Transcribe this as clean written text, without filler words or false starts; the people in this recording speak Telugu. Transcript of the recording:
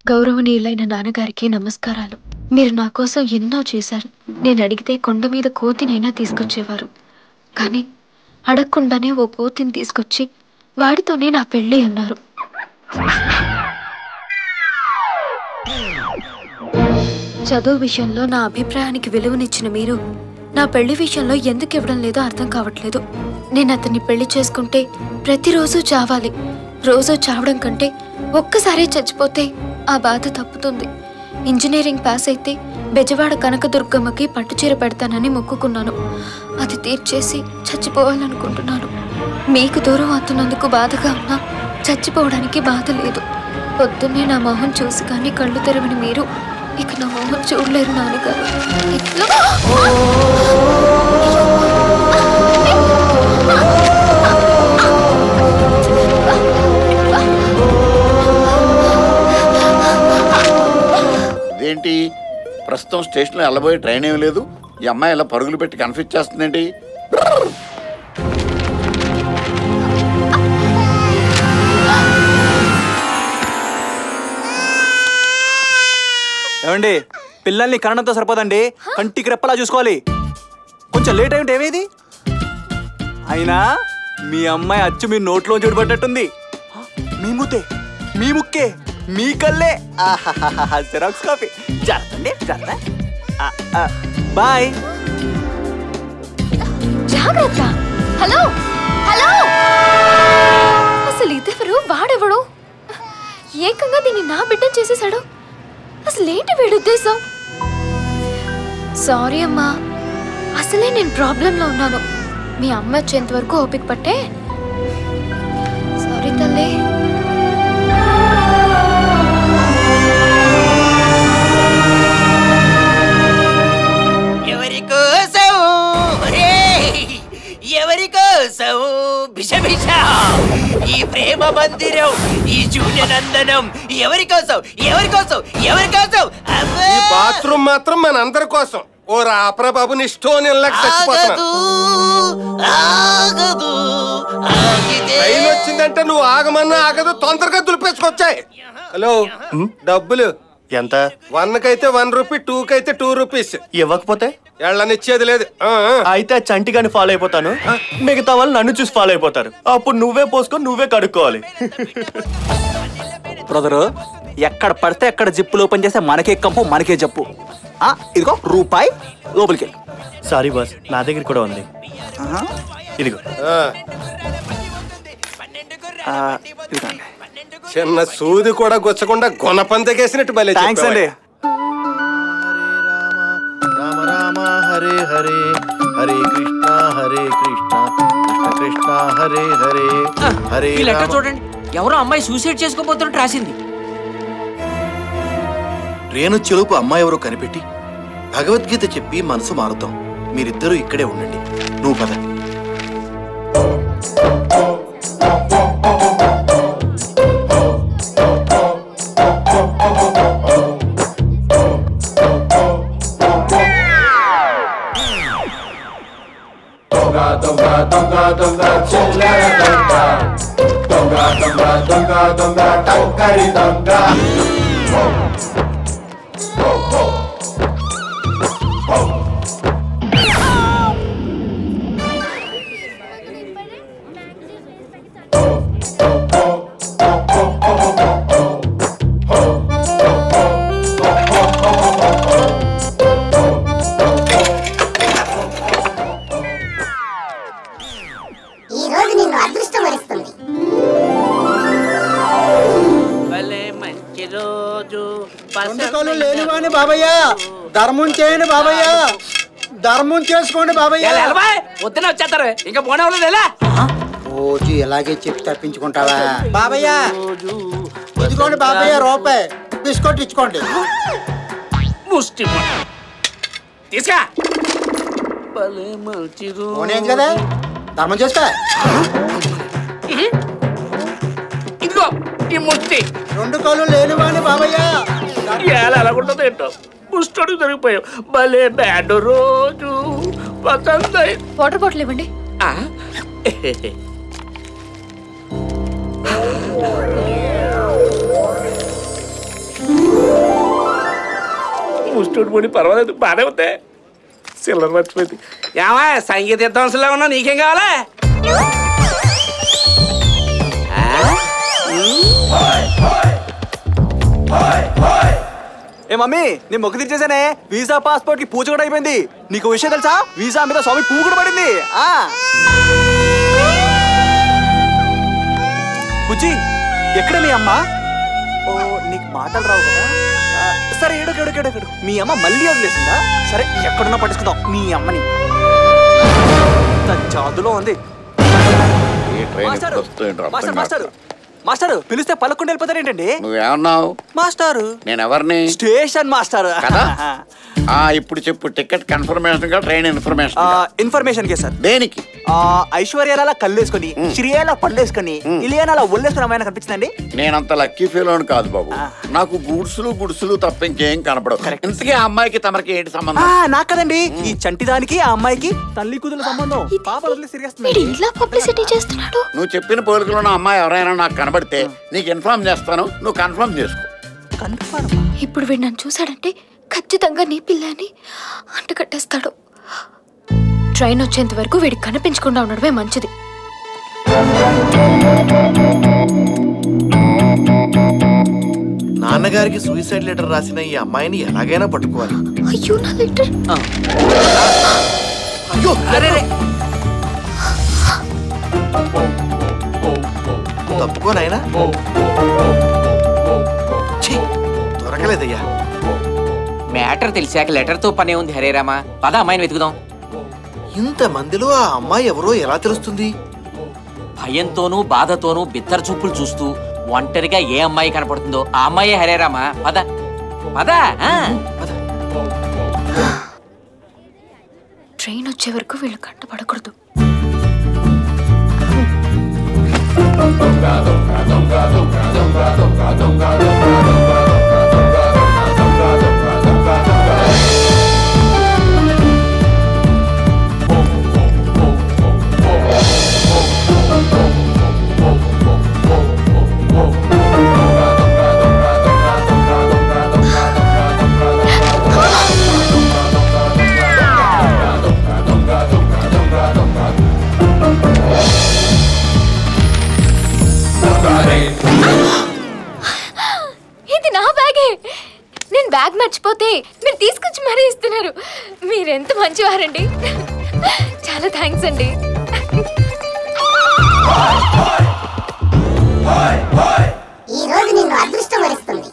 గౌరవనీయులైన నాన్నగారికి నమస్కారాలు. మీరు నా కోసం ఎన్నో చేశారు. నేను అడిగితే కొండ మీద కోతినైనా తీసుకొచ్చేవారు. కానీ అడగకుండానే ఓ కోతిని తీసుకొచ్చి వాడితోనే నా పెళ్ళి అన్నారు. చదువు విషయంలో నా అభిప్రాయానికి విలువనిచ్చిన మీరు నా పెళ్లి విషయంలో ఎందుకు ఇవ్వడం లేదో అర్థం కావట్లేదు. నేను అతన్ని పెళ్లి చేసుకుంటే ప్రతిరోజు చావాలి. రోజు చావడం కంటే ఒక్కసారే చచ్చిపోతే ఆ బాధ తప్పుతుంది. ఇంజనీరింగ్ పాస్ అయితే బెజవాడ కనకదుర్గమ్మకి పట్టుచీర పెడతానని మొక్కుకున్నాను. అది తీర్చేసి చచ్చిపోవాలనుకుంటున్నాను. మీకు దూరం అవుతున్నందుకు బాధగా ఉన్నా చచ్చిపోవడానికి బాధ లేదు. పొద్దున్నే నా మొహం చూసి కానీ కళ్ళు తెరవని మీరు ఇక నా మొహం చూడలేరు నాన్నగారు. ఇట్లా ఏంటి ప్రస్తుతం స్టేషన్లో వెళ్ళబోయే ట్రైన్ ఏమి లేదు. ఈ అమ్మాయి ఇలా పరుగులు పెట్టి కన్ఫ్యూజ్ చేస్తుందేంటి? ఏమండి, పిల్లల్ని కరణంతో సరిపోదండి, కంటికి రెప్పలా చూసుకోవాలి. కొంచెం లేట్ అయ్యింటే ఏమేది? అయినా మీ అమ్మాయి అచ్చు మీ నోట్లో చూడబడ్డట్టుంది. మీ ముద్దే, మీ ముక్కే, మీ కల్లే. Xerox copy. జాగ్రత్తండి, జాగ్రత్త. బాయ్. జాగ్రత్త. హలో హలో, అసలు ఇదెవరు? వాడెవడు? ఏకంగా దీన్ని నా బిడ్డ చేసేసాడు. అసలు ఏంటి వీడి ఉద్దేశం? సారీ అమ్మా, అసలే నేను ప్రాబ్లంలో ఉన్నాను. మీ అమ్మ వచ్చేంత వరకు ఓపిక పట్టే. సారీ తల్లి. ఎవరి కోసం బిషబిష ఈ ప్రేమ మందిరం, ఈ శూన్యనందనం ఎవరి కోసం? ఎవరి కోసం? ఎవరి కోసం? ఈ బాత్రూమ్ మాత్రం మన అందరి కోసం. ఓ రాప్రా బాబు, నీ స్టోన్ ట్రైన్ వచ్చిందంటే నువ్వు ఆగమన్నా ఆగదు. తొందరగా దులిపేసుకొచ్చాయి. హలో, డబ్బులు ఎంత? 1 కైతే 1 రూపీ, 2 కైతే 2 రూపీస్. ఇవ్వకపోతే ఎళ్ళనిచ్చేది లేదు. అయితే చంటిగాని ఫాలో అయిపోతాను, మిగతా వాళ్ళు నన్ను చూసి ఫాలో అయిపోతారు. అప్పుడు నువ్వే పోసుకొని నువ్వే కడుక్కోవాలి. బ్రదరు, ఎక్కడ పడితే ఎక్కడ జిప్పులు ఓపెన్ చేస్తే మనకే కంపు, మనకే జప్పు. ఇదిగో రూపాయి, లోపలికి. సారీ బాస్, నా దగ్గర కూడా ఉంది. ఇదిగో. చిన్న సూది కూడా గుచ్చకుండా గుణపంతకేసినట్టు భలే. థాంక్స్ అండి. రామ రామ హరే హరే, హరే కృష్ణ హరే కృష్ణ, కృష్ణ కృష్ణ హరే హరే, హరే. ఈ లెటర్ చూడండి, ఎవరో అమ్మాయి సూసైడ్ చేసుకోబోతున్నట్టు రాసింది. రేణు చెలుపు అమ్మాయి ఎవరో కనిపెట్టి భగవద్గీత చెప్పి మనసు మారుతాం. మీరిద్దరూ ఇక్కడే ఉండండి. నువ్వు పద. లేనివాణి బాబయ్య, ధర్మం చేయండి బాబయ్య, ధర్మం చేసుకోండి బాబయ్య. వద్దునే వచ్చేస్తారు, ఇంకా పోనవలేదు. రోజు ఇలాగే చెప్పి తప్పించుకుంటావా బాబయ్య? ఇదిగోండి బాబయ్య, రూపాయి బిస్కెట్ ఇచ్చుకోండి. ముష్టి తీసుకా కదా, ధర్మం చేసుకో. ఇదిగో ఈ ముష్టి. 2 కళ్ళు లేనివాణి బాబయ్య. ఎలాగుంటుందో ఏంటో, ముష్టడు జరిగిపోయావు. భలే బ్యాడ్ రోజు. వాటర్ బాటిల్ ఇవ్వండి. ముస్టోడు పోనీ పర్వాలేదు బాగానే ఉంది చిల్లర మర్చిపోయింది ఏమా సంగీత విద్వాంసంలో ఉన్నా నీకేం కావాలా ఏ మమ్మీ నేను మొక్కు తీర్చేసానే వీసా పాస్పోర్ట్ కి పూజ కూడా అయిపోయింది నీకు విషయం తెలుసా వీసా మీద స్వామి పువ్వు కూడా పడింది బుజ్జి ఎక్కడ మీ అమ్మ ఓ నీకు మాటలు రావు కదా సరే ఏడు మీ అమ్మ మళ్ళీ వదిలేసిందా సరే ఎక్కడున్నా పట్టించుకుందాం మీ అమ్మని జాదులో ఉంది మాస్టర్ పిలిస్తే పలకుండా వెళ్ళిపోతారు ఏంటండి నువ్వేమన్నావు మాస్టారు నేను ఎవరిని స్టేషన్ మాస్టర్ కదా ఇప్పుడు చెప్పు టికెట్ కన్ఫర్మేషన్ గా ట్రైన్ ఇన్ఫర్మేషన్ ఇన్ఫర్మేషన్ కే సార్ దేనికి ఐశ్వర్యాల కళ్ళేసుకొని శ్రీయాల పళ్ళేసుకొని ఇలియానాల ఒళ్ళేసుకుని అమ్మాయినా కనిపించిందండి నేనంత లక్కీ ఫీల్ అని కాదు బాబు నాకు గుడ్సులు తప్ప ఇంకేం కనపడవు ఇంతకీ ఆ అమ్మాయికి తమరికి ఏంటి సంబంధం నాకు కదండి ఈ చంటిదానికి ఆ అమ్మాయికి తల్లి కూతురు సంబంధం పాప పబ్లిసిటీ చేస్తున్నాడు నువ్వు చెప్పిన పోలికలో నా అమ్మాయి ఎవరైనా నాకు కనబడితే నీకు ఇన్ఫార్మ్ చేస్తాను నువ్వు కన్ఫర్మ్ చేసుకో ఇప్పుడు వీడు నన్ను చూసాడంటే ఖచ్చితంగా నీ పిల్లని అంటకట్టేస్తాడు ట్రైన్ వచ్చేంత వరకు వీడికి కనిపించకుండా ఉండడమే మంచిది నాన్నగారికి సూసైడ్ లెటర్ రాసిన ఈ అమ్మాయిని ఎలాగైనా పట్టుకోవాలి అయ్యో నా లెటర్ అయ్యో తప్పుకోనైనా దొరకలేదయ్యా మ్యాటర్ తెలిసాక లెటర్ తో పనే ఉంది హరే రామా పద అమ్మాయిని వెతుకుదాం ఇంత మందిలో ఆ అమ్మాయి ఎవరో ఎలా తెలుస్తుంది భయంతోనూ బాధతోనూ బిత్తర చూపులు చూస్తూ ఒంటరిగా ఏ అమ్మాయి కనపడుతుందో ఆ అమ్మాయే హరే రామా పద పద ట్రైన్ వచ్చే వరకు వీళ్ళు కంటపడకూడదు ఇది నా బ్యాగే నేను బ్యాగ్ మర్చిపోతే మీరు తీసుకొచ్చి మరీ ఇస్తున్నారు మీరెంత మంచివారండి చాలా థ్యాంక్స్ అండి ఈ రోజు నిన్ను అదృష్టం వరిస్తుంది